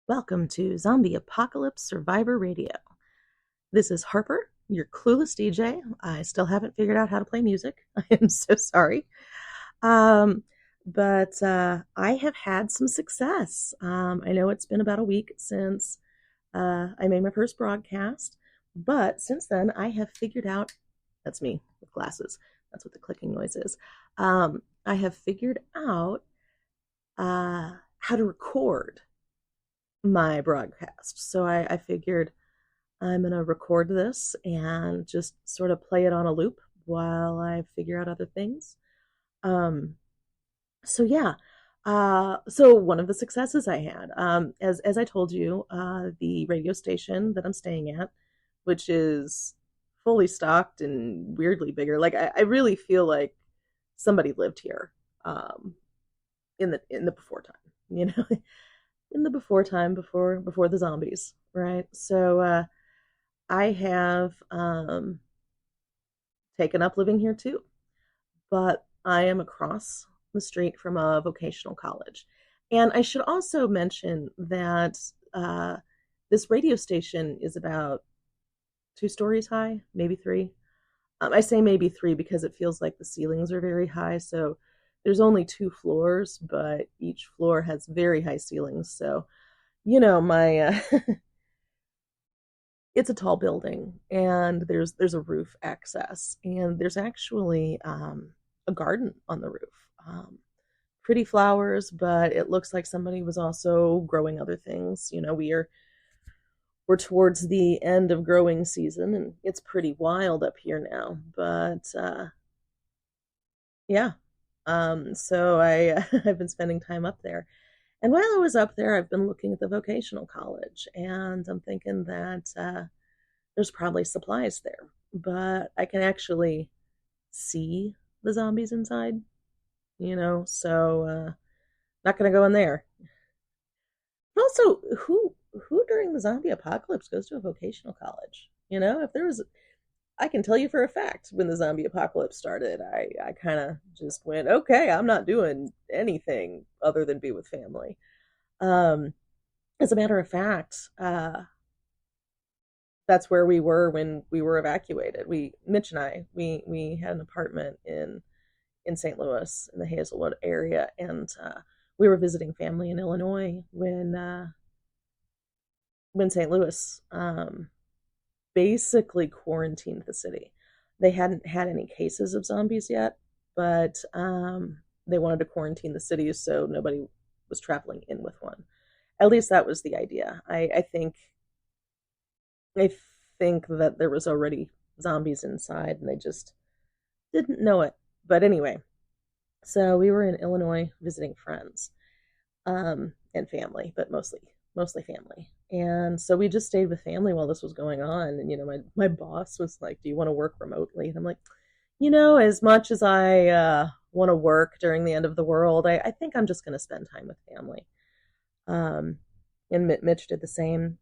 Welcome to Zombie Apocalypse Survivor Radio. This is Harper, your clueless DJ. I still haven't figured out how to play music. I am so sorry. But I have had some success. I know it's been about a week since I made my first broadcast, but since then I have figured out, that's me with glasses. That's what the clicking noise is. I have figured out how to record my broadcast. So I figured I'm going to record this and just sort of play it on a loop while I figure out other things. Um, so yeah. So one of the successes I had, as I told you, the radio station that I'm staying at, which is fully stocked and weirdly bigger. Like I really feel like somebody lived here, in the before time, you know, in the before time, before the zombies, right? So I have taken up living here too, but I am across the street from a vocational college. And I should also mention that this radio station is about 2 stories high, maybe three. I say maybe three because it feels like the ceilings are very high. So there's only 2 floors, but each floor has very high ceilings. So, my it's a tall building, and there's a roof access, and there's actually a garden on the roof. Pretty flowers, but it looks like somebody was also growing other things. We're towards the end of growing season, and it's pretty wild up here now. But yeah, so I've been spending time up there. And while I was up there, I've been looking at the vocational college, and I'm thinking that there's probably supplies there, but I can actually see the zombies inside, so not gonna go in there. Also, who during the zombie apocalypse goes to a vocational college? If there was, I can tell you for a fact when the zombie apocalypse started, I kind of just went, okay, I'm not doing anything other than be with family. Um, as a matter of fact, that's where we were when we were evacuated. Mitch and I, we had an apartment in St. Louis in the Hazelwood area, and we were visiting family in Illinois when St. Louis basically quarantined the city. They hadn't had any cases of zombies yet, but they wanted to quarantine the city so nobody was traveling in with one. At least that was the idea. I think that there was already zombies inside and they just didn't know it. But anyway, so we were in Illinois visiting friends and family, but mostly family. And so we just stayed with family while this was going on. And my boss was like, "Do you want to work remotely?" And I'm like, as much as I want to work during the end of the world, I think I'm just going to spend time with family. And Mitch did the same.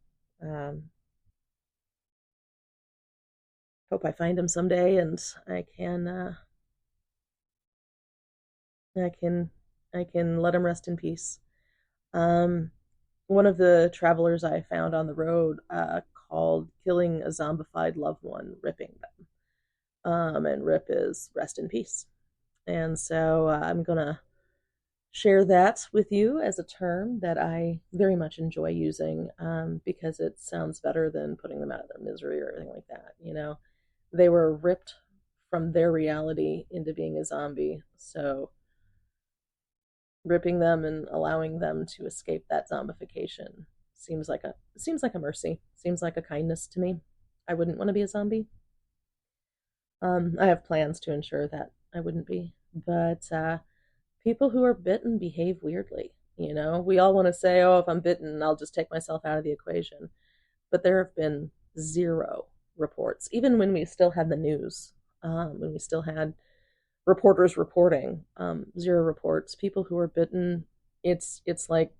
Hope I find him someday, and I can let him rest in peace. One of the travelers I found on the road called killing a zombified loved one ripping them. And rip is rest in peace. And so I'm going to share that with you as a term that I very much enjoy using because it sounds better than putting them out of their misery or anything like that. They were ripped from their reality into being a zombie. So ripping them and allowing them to escape that zombification seems like a mercy, seems like a kindness to me. I wouldn't want to be a zombie. I have plans to ensure that I wouldn't be, but people who are bitten behave weirdly. We all want to say, "Oh, if I'm bitten, I'll just take myself out of the equation," but there have been zero reports, even when we still had the news, when we still had reporters reporting, zero reports. People who are bitten, it's like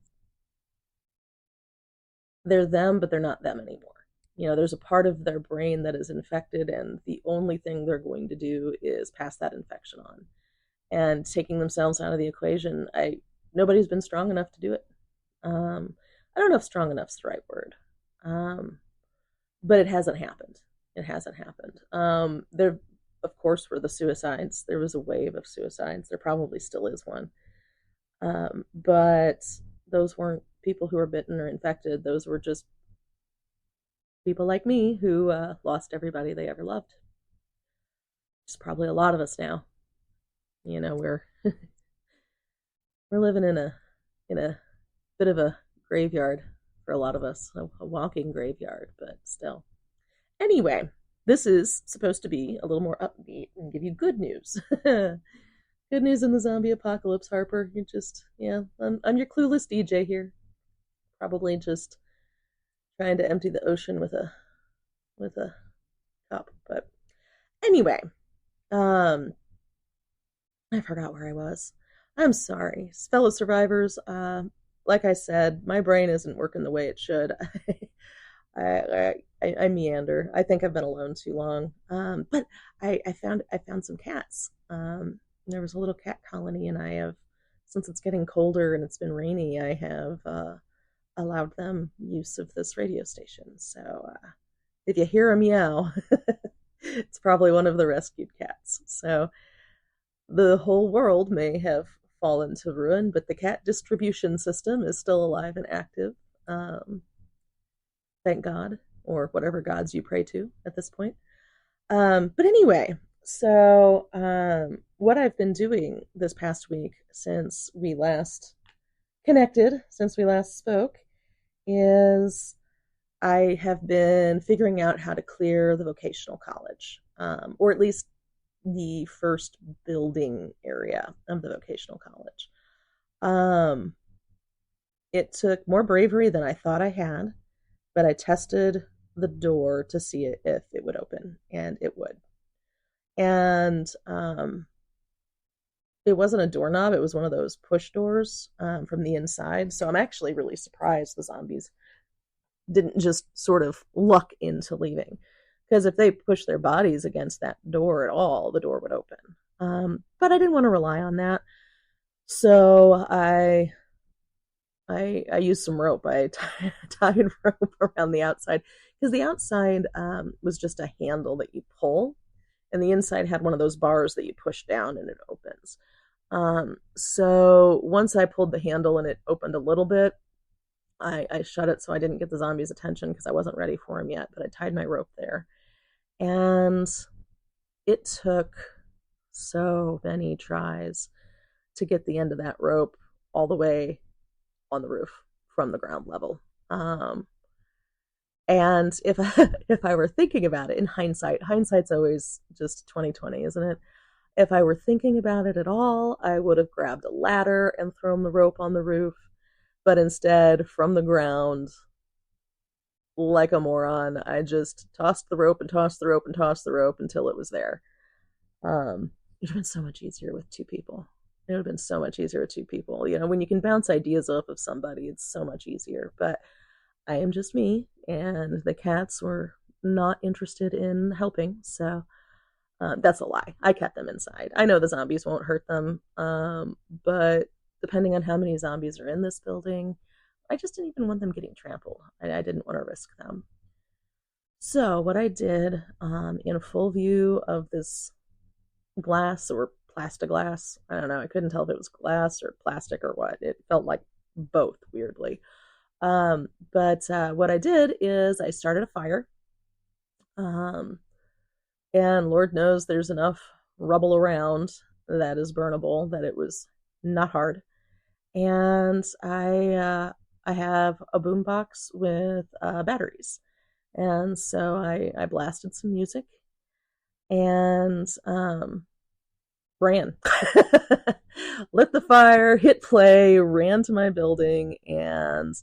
they're them, but they're not them anymore. There's a part of their brain that is infected, and the only thing they're going to do is pass that infection on. And taking themselves out of the equation, nobody's been strong enough to do it. I don't know if strong enough's the right word. But it hasn't happened. It hasn't happened. There, of course, were the suicides. There was a wave of suicides. There probably still is one. But those weren't people who were bitten or infected. Those were just people like me who lost everybody they ever loved. There's probably a lot of us now. We're we're living in a bit of a graveyard for a lot of us, a walking graveyard, but still. Anyway, this is supposed to be a little more upbeat and give you good news. Good news in the zombie apocalypse, Harper. You just, I'm your clueless DJ here. Probably just trying to empty the ocean with a cup. But anyway, I forgot where I was. I'm sorry, fellow survivors. Like I said, my brain isn't working the way it should. I meander. I think I've been alone too long. But I found some cats. There was a little cat colony, and since it's getting colder and it's been rainy, I have allowed them use of this radio station. So if you hear a meow, it's probably one of the rescued cats. So the whole world may have fallen to ruin, but the cat distribution system is still alive and active. Thank God, or whatever gods you pray to at this point. But anyway, so what I've been doing this past week since we last connected, since we last spoke, is I have been figuring out how to clear the vocational college, or at least the first building area of the vocational college. It took more bravery than I thought I had, but I tested the door to see if it would open, and it would. And it wasn't a doorknob, it was one of those push doors from the inside. So I'm actually really surprised the zombies didn't just sort of luck into leaving. Because if they pushed their bodies against that door at all, the door would open. But I didn't want to rely on that. So I used some rope. I tied rope around the outside. Because the outside was just a handle that you pull. And the inside had one of those bars that you push down and it opens. So once I pulled the handle and it opened a little bit, I shut it so I didn't get the zombies' attention because I wasn't ready for them yet. But I tied my rope there. And it took so many tries to get the end of that rope all the way on the roof from the ground level. And if I were thinking about it in hindsight's always just 2020, isn't it? If I were thinking about it at all, I would have grabbed a ladder and thrown the rope on the roof. But instead, from the ground, like a moron, I just tossed the rope and tossed the rope and tossed the rope until it was there. It would have been so much easier with two people. It would have been so much easier with two people. When you can bounce ideas off of somebody, it's so much easier. But I am just me, and the cats were not interested in helping. So that's a lie. I kept them inside. I know the zombies won't hurt them, but depending on how many zombies are in this building, I just didn't even want them getting trampled. I didn't want to risk them. So what I did, in full view of this glass or plastiglass, I don't know, I couldn't tell if it was glass or plastic or what. It felt like both, weirdly. But what I did is I started a fire. And Lord knows there's enough rubble around that is burnable that it was not hard. And I have a boombox with batteries. And so I blasted some music and ran. Lit the fire, hit play, ran to my building, and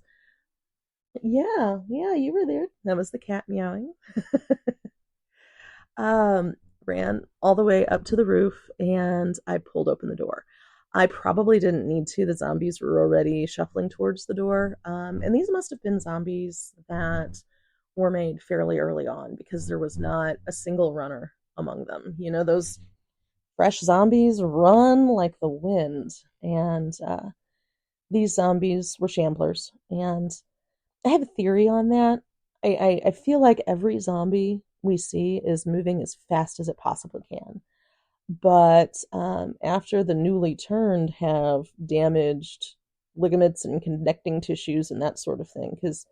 yeah, you were there. That was the cat meowing. Ran all the way up to the roof, and I pulled open the door. I probably didn't need to. The zombies were already shuffling towards the door. And these must have been zombies that were made fairly early on because there was not a single runner among them. Those fresh zombies run like the wind. And these zombies were shamblers. And I have a theory on that. I feel like every zombie we see is moving as fast as it possibly can. But after the newly turned have damaged ligaments and connecting tissues and that sort of thing, because,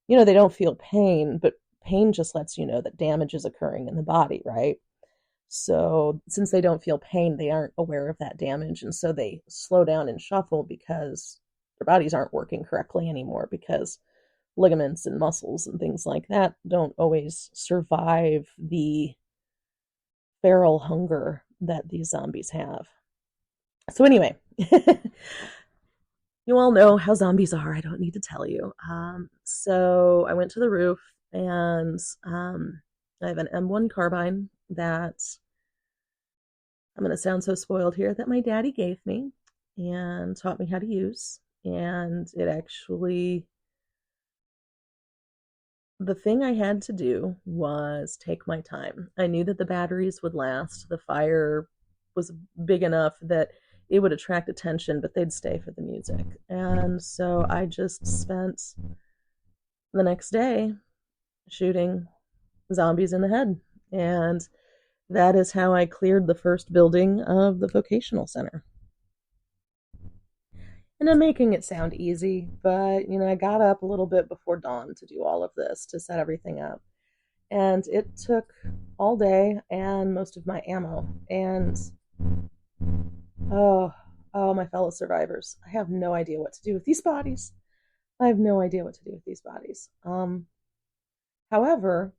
they don't feel pain, but pain just lets you know that damage is occurring in the body, right? So since they don't feel pain, they aren't aware of that damage. And so they slow down and shuffle because their bodies aren't working correctly anymore, because ligaments and muscles and things like that don't always survive the feral hunger that these zombies have. So anyway, you all know how zombies are. I don't need to tell you. So I went to the roof, and I have an M1 carbine that I'm going to sound so spoiled here, that my daddy gave me and taught me how to use. And it actually, the thing I had to do was take my time. I knew that the batteries would last. The fire was big enough that it would attract attention, but they'd stay for the music. And so I just spent the next day shooting zombies in the head. And that is how I cleared the first building of the vocational center. And I'm making it sound easy, but, I got up a little bit before dawn to do all of this, to set everything up. And it took all day and most of my ammo. And, oh, my fellow survivors, I have no idea what to do with these bodies. I have no idea what to do with these bodies. However,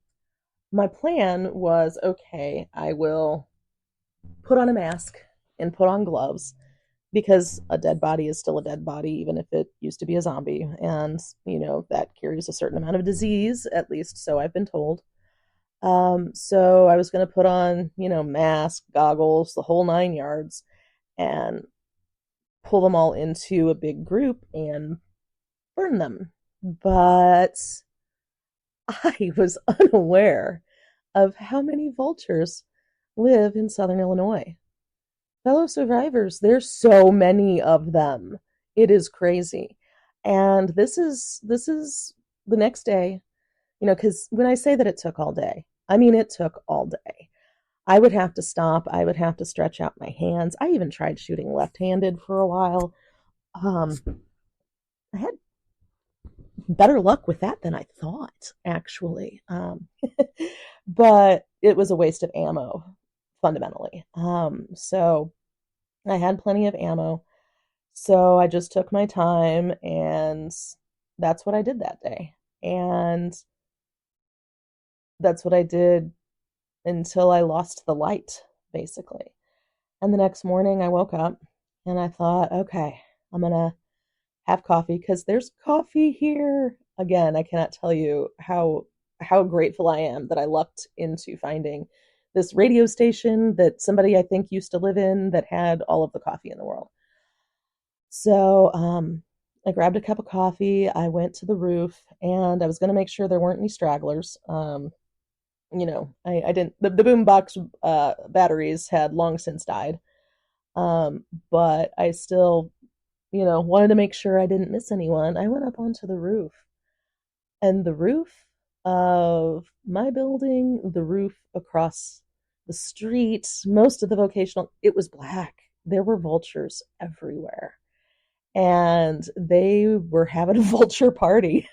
my plan was, okay, I will put on a mask and put on gloves, because a dead body is still a dead body, even if it used to be a zombie. And, that carries a certain amount of disease, at least so I've been told. So I was going to put on, mask, goggles, the whole 9 yards, and pull them all into a big group and burn them. But I was unaware of how many vultures live in Southern Illinois. Fellow survivors, there's so many of them. It is crazy. And this is the next day, because when I say that it took all day, I mean it took all day. I would have to stop. I would have to stretch out my hands. I even tried shooting left-handed for a while. I had better luck with that than I thought, actually. But it was a waste of ammo, fundamentally. So I had plenty of ammo. So I just took my time, and that's what I did that day. And that's what I did until I lost the light, basically. And the next morning I woke up and I thought, okay, I'm going to have coffee, because there's coffee here. Again, I cannot tell you how grateful I am that I lucked into finding this radio station that somebody I think used to live in, that had all of the coffee in the world. So I grabbed a cup of coffee. I went to the roof, and I was going to make sure there weren't any stragglers. I didn't. The boombox batteries had long since died, but I still, wanted to make sure I didn't miss anyone. I went up onto the roof, and the roof of my building, the roof across the street, most of the vocational, it was black. There were vultures everywhere, and they were having a vulture party.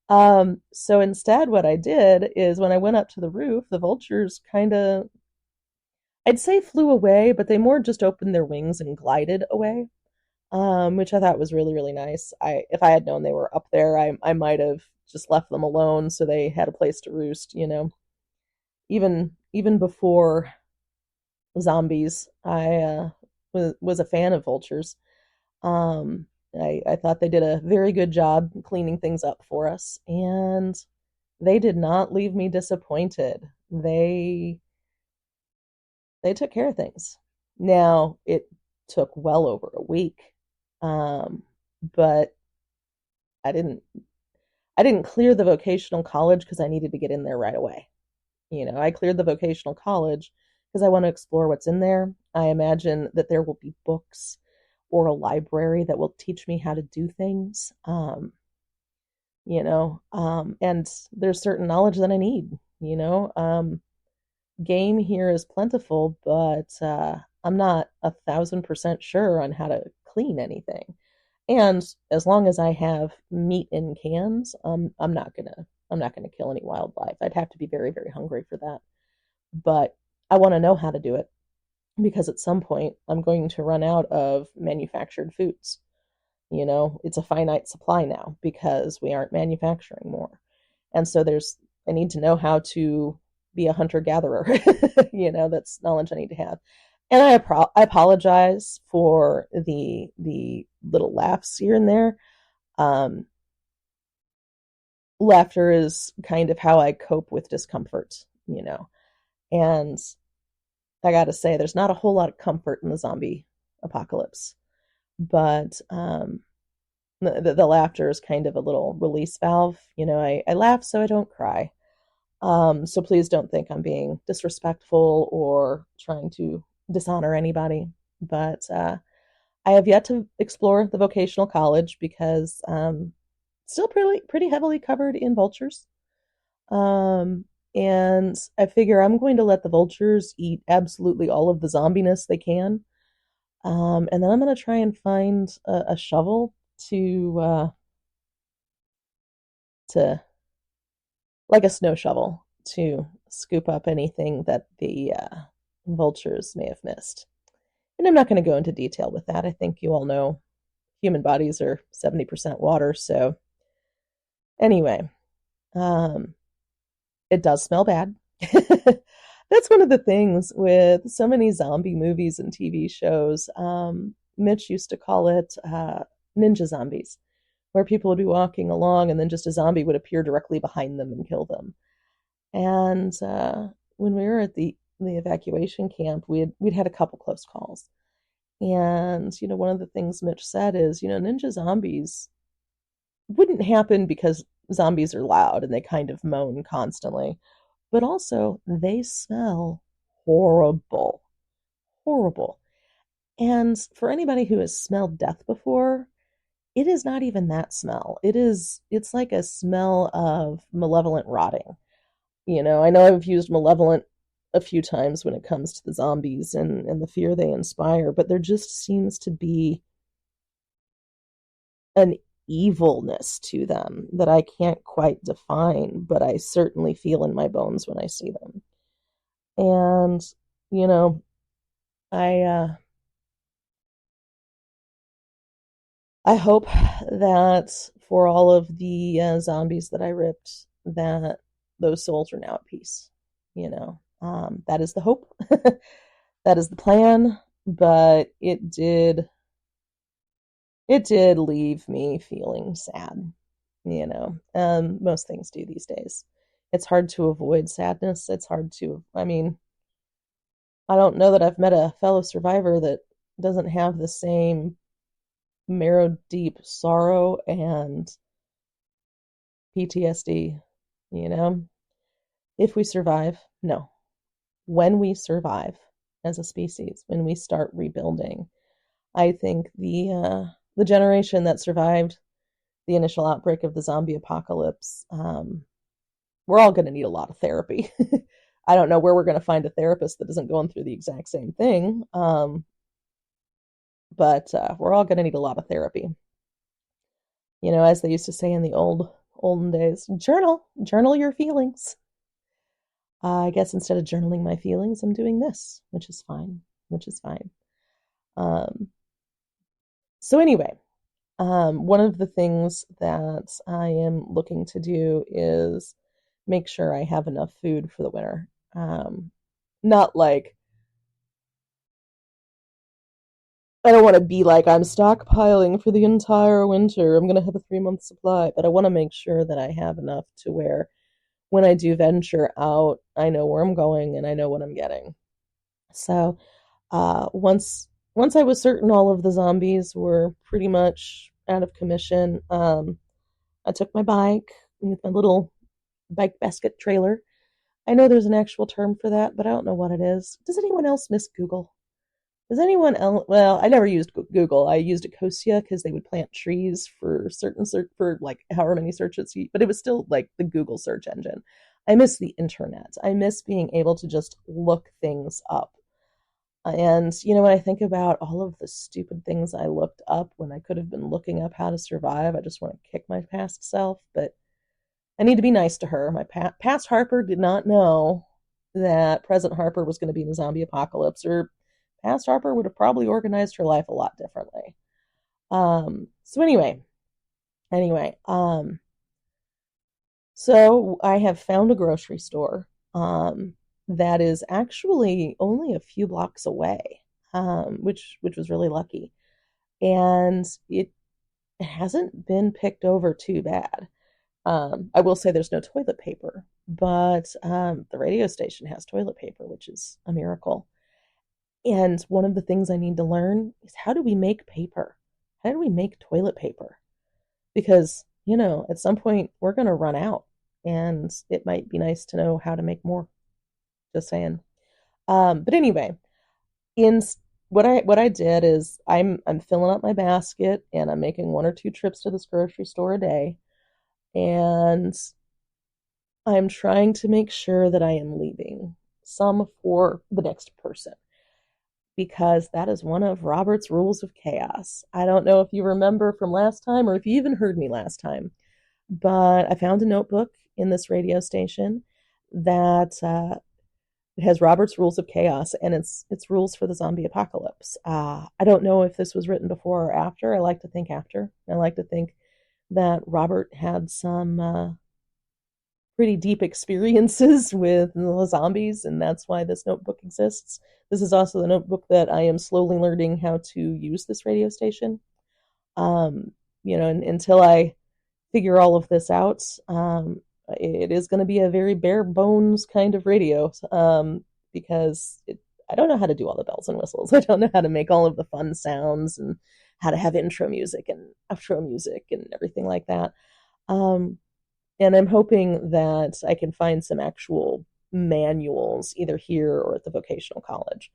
So instead, what I did is, when I went up to the roof, the vultures kind of, I'd say flew away, but they more just opened their wings and glided away, which I thought was really, really nice. If I had known they were up there, I might have just left them alone so they had a place to roost, Even before zombies, I was a fan of vultures. I thought they did a very good job cleaning things up for us, and they did not leave me disappointed. They took care of things. Now, it took well over a week, but I didn't clear the vocational college because I needed to get in there right away. I cleared the vocational college because I want to explore what's in there. I imagine that there will be books or a library that will teach me how to do things. and there's certain knowledge that I need, game here is plentiful, but I'm not 1,000% sure on how to clean anything. And as long as I have meat in cans, I'm not gonna kill any wildlife. I'd have to be very, very hungry for that. But I want to know how to do it because at some point I'm going to run out of manufactured foods. It's a finite supply now because we aren't manufacturing more. And so I need to know how to be a hunter gatherer. That's knowledge I need to have. And I apologize for the little laughs here and there. Um, Laughter is kind of how I cope with discomfort. And I got to say, there's not a whole lot of comfort in the zombie apocalypse, but the laughter is kind of a little release valve. I laugh so I don't cry. So please don't think I'm being disrespectful or trying to dishonor anybody. But I have yet to explore the vocational college because still pretty heavily covered in vultures. Um, and I figure I'm going to let the vultures eat absolutely all of the zombiness they can. And then I'm going to try and find a shovel to like a snow shovel to scoop up anything that the vultures may have missed. And I'm not going to go into detail with that. I think you all know human bodies are 70% water. So anyway, um, it does smell bad. That's one of the things with so many zombie movies and TV shows. Mitch used to call it ninja zombies, where people would be walking along and then just a zombie would appear directly behind them and kill them. And when we were at the evacuation camp, we'd had a couple close calls. And one of the things Mitch said is, ninja zombies wouldn't happen because zombies are loud and they kind of moan constantly, but also they smell horrible, horrible. And for anybody who has smelled death before, it is not even that smell. It's like a smell of malevolent rotting. I know I've used malevolent a few times when it comes to the zombies and the fear they inspire, but there just seems to be an evilness to them that I can't quite define, but I certainly feel in my bones when I see them. And, you know, I hope that for all of the zombies that I ripped, that those souls are now at peace. That is the hope. That is the plan. But it did leave me feeling sad. Most things do these days. It's hard to avoid sadness. It's hard to. I mean, I don't know that I've met a fellow survivor that doesn't have the same marrow deep sorrow and PTSD, you know? If we survive, no. When we survive as a species, when we start rebuilding, I think the generation that survived the initial outbreak of the zombie apocalypse, we're all going to need a lot of therapy. I don't know where we're going to find a therapist that isn't going through the exact same thing, but we're all going to need a lot of therapy. As they used to say in the olden days, journal your feelings. I guess instead of journaling my feelings, I'm doing this, which is fine. Um, so anyway, one of the things that I am looking to do is make sure I have enough food for the winter. Not like I don't want to be like I'm stockpiling for the entire winter. I'm going to have a 3 month supply, but I want to make sure that I have enough to where when I do venture out, I know where I'm going and I know what I'm getting. So, once I was certain all of the zombies were pretty much out of commission, I took my bike with my little bike basket trailer. I know there's an actual term for that, but I don't know what it is. Does anyone else miss Google? Does anyone else? Well, I never used Google. I used Ecosia because they would plant trees for certain search for like however many searches, but it was still like the Google search engine. I miss the internet. I miss being able to just look things up. And when I think about all of the stupid things I looked up when I could have been looking up how to survive, I just want to kick my past self. But I need to be nice to her. My past Harper did not know that present Harper was going to be in a zombie apocalypse, or past Harper would have probably organized her life a lot differently. So anyway, so I have found a grocery store that is actually only a few blocks away, which was really lucky, and it hasn't been picked over too bad. I will say there's no toilet paper, but the radio station has toilet paper, which is a miracle. And one of the things I need to learn is how do we make paper? How do we make toilet paper? Because, at some point we're going to run out, and it might be nice to know how to make more. Just saying. But anyway, in what I did is I'm filling up my basket, and I'm making 1 or 2 trips to this grocery store a day. And I'm trying to make sure that I am leaving some for the next person, because that is one of Robert's rules of chaos. I don't know if you remember from last time, or if you even heard me last time, but I found a notebook in this radio station that it has Robert's rules of chaos, and it's rules for the zombie apocalypse. I don't know if this was written before or after. I like to think after. I like to think that Robert had some pretty deep experiences with the zombies, and that's why this notebook exists. This is also the notebook that I am slowly learning how to use this radio station. Until I figure all of this out, it is going to be a very bare bones kind of radio, because I don't know how to do all the bells and whistles. I don't know how to make all of the fun sounds, and how to have intro music and outro music and everything like that. And I'm hoping that I can find some actual manuals, either here or at the vocational college,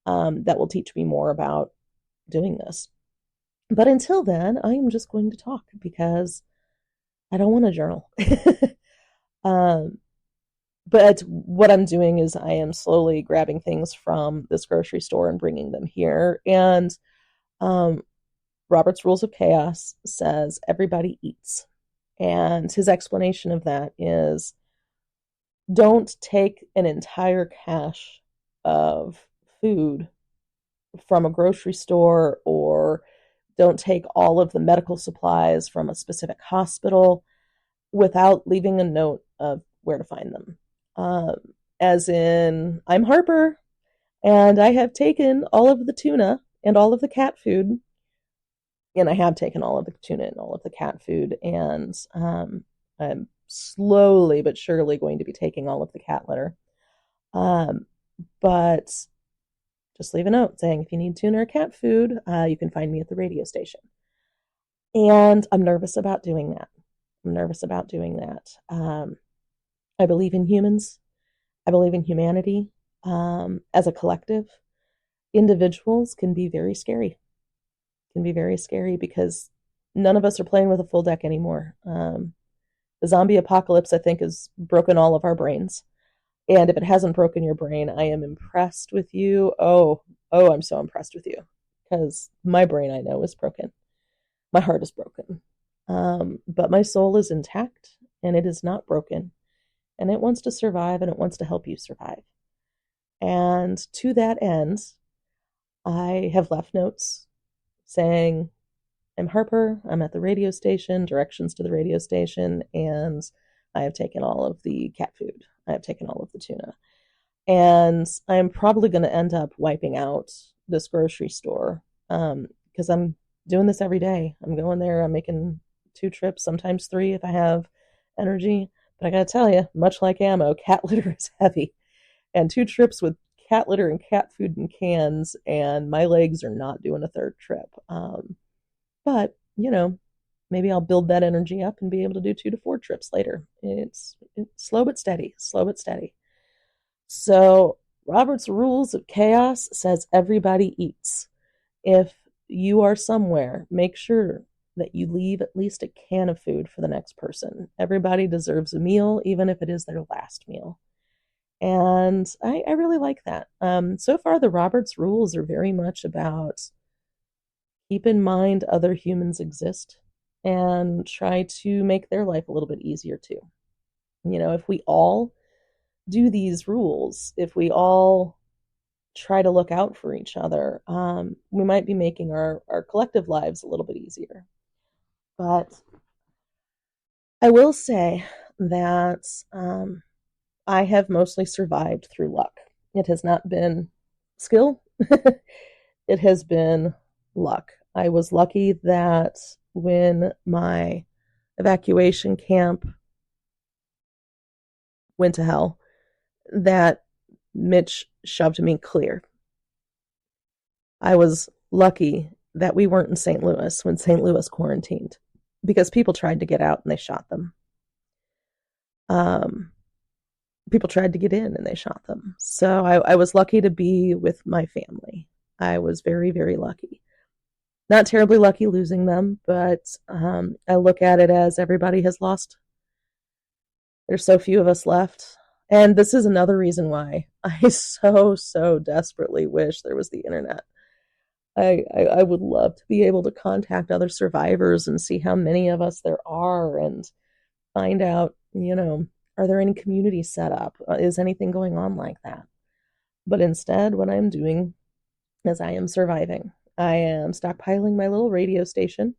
that will teach me more about doing this. But until then, I am just going to talk, because I don't want to journal. But what I'm doing is I am slowly grabbing things from this grocery store and bringing them here. And Robert's Rules of Chaos says everybody eats. And his explanation of that is, don't take an entire cache of food from a grocery store, or don't take all of the medical supplies from a specific hospital without leaving a note of where to find them. As in, I'm Harper, and I have taken all of the tuna and all of the cat food, and I have taken all of the tuna and all of the cat food, and I'm slowly but surely going to be taking all of the cat litter. But just leave a note saying, if you need tuna or cat food, you can find me at the radio station. And I'm nervous about doing that. I believe in humans. I believe in humanity. As a collective, individuals can be very scary. Because none of us are playing with a full deck anymore. The zombie apocalypse, I think, has broken all of our brains. And if it hasn't broken your brain, I am impressed with you. Oh, I'm so impressed with you. Because my brain, I know, is broken. My heart is broken. But my soul is intact, and it is not broken. And it wants to survive, and it wants to help you survive. And to that end, I have left notes saying, I'm Harper, I'm at the radio station, directions to the radio station, and I have taken all of the cat food. I have taken all of the tuna. And I'm probably going to end up wiping out this grocery store, because I'm doing this every day. I'm going there, I'm making 2 trips, sometimes 3 if I have energy. But I got to tell you, much like ammo, cat litter is heavy. And 2 trips with cat litter and cat food in cans, and my legs are not doing a 3rd trip. But, maybe I'll build that energy up and be able to do 2 to 4 trips later. It's slow but steady. So Robert's Rules of Chaos says everybody eats. If you are somewhere, make sure that you leave at least a can of food for the next person. Everybody deserves a meal, even if it is their last meal. And I really like that. So far, the Robert's Rules are very much about keep in mind other humans exist and try to make their life a little bit easier too. If we all do these rules, if we all try to look out for each other, we might be making our collective lives a little bit easier. But I will say that I have mostly survived through luck. It has not been skill. It has been luck. I was lucky that when my evacuation camp went to hell, that Mitch shoved me clear. I was lucky that we weren't in St. Louis when St. Louis quarantined, because people tried to get out and they shot them. People tried to get in and they shot them. So I was lucky to be with my family. I was very, very lucky. Not terribly lucky losing them, but I look at it as everybody has lost. There's so few of us left. And this is another reason why I so desperately wish there was the internet. I would love to be able to contact other survivors and see how many of us there are and find out, are there any communities set up? Is anything going on like that? But instead, what I'm doing is I am surviving. I am stockpiling my little radio station.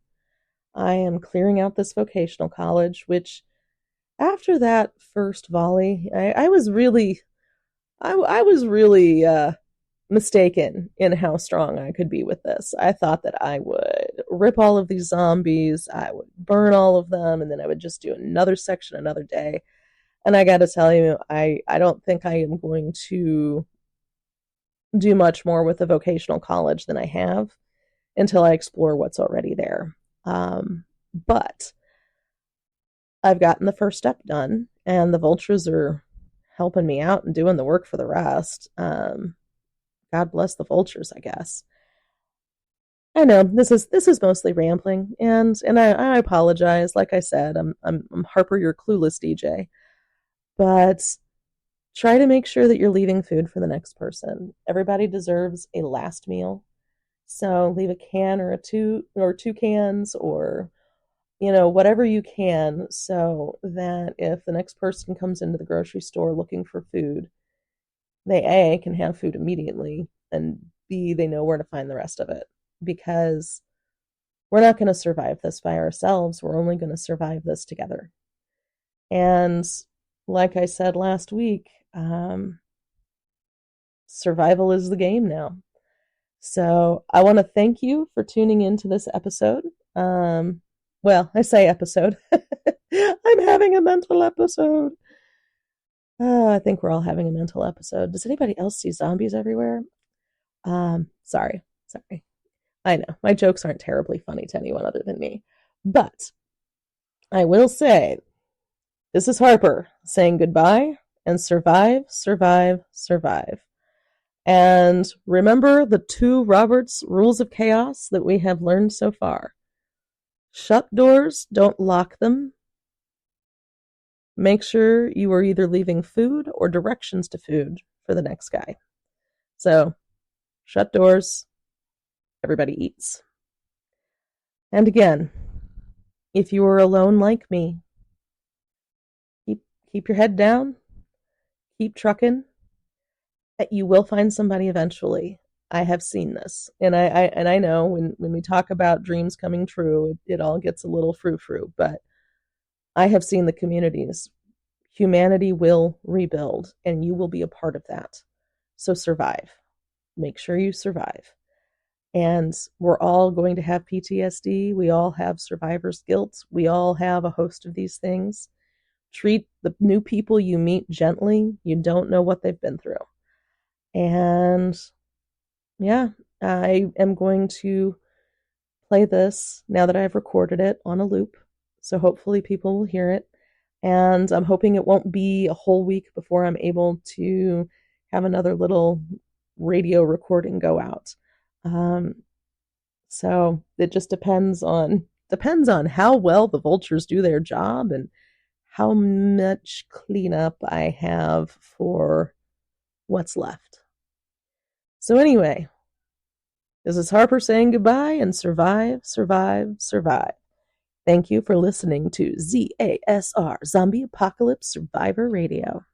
I am clearing out this vocational college, which after that first volley, I was really mistaken in how strong I could be with this. I thought that I would rip all of these zombies, I would burn all of them, and then I would just do another section another day. And I got to tell you, I don't think I am going to do much more with the vocational college than I have until I explore what's already there. But I've gotten the first step done, and the Vultures are helping me out and doing the work for the rest. God bless the Vultures, I guess. I know this is mostly rambling, and I apologize. Like I said, I'm Harper, your clueless DJ, but try to make sure that you're leaving food for the next person. Everybody deserves a last meal, so leave a can or two cans, or whatever you can, so that if the next person comes into the grocery store looking for food, they A, can have food immediately, and B, they know where to find the rest of it. Because we're not going to survive this by ourselves. We're only going to survive this together. And like I said last week, survival is the game now. So I want to thank you for tuning into this episode. Well, I say episode. I'm having a mental episode. I think we're all having a mental episode. Does anybody else see zombies everywhere? Sorry. I know, my jokes aren't terribly funny to anyone other than me. But I will say, this is Harper saying goodbye, and survive. And remember the 2 Robert's Rules of Chaos that we have learned so far. Shut doors, don't lock them. Make sure you are either leaving food or directions to food for the next guy. So, shut doors, everybody eats. And again, if you are alone like me, keep your head down, keep trucking. You will find somebody eventually. I have seen this, and I know when we talk about dreams coming true, it all gets a little frou-frou, but I have seen the communities. Humanity will rebuild, and you will be a part of that. So survive. Make sure you survive. And we're all going to have PTSD. We all have survivor's guilt. We all have a host of these things. Treat the new people you meet gently. You don't know what they've been through. And yeah, I am going to play this now that I've recorded it on a loop. So hopefully people will hear it. And I'm hoping it won't be a whole week before I'm able to have another little radio recording go out. So it just depends on how well the vultures do their job and how much cleanup I have for what's left. So anyway, this is Harper saying goodbye, and survive, survive, survive. Thank you for listening to ZASR Zombie Apocalypse Survivor Radio.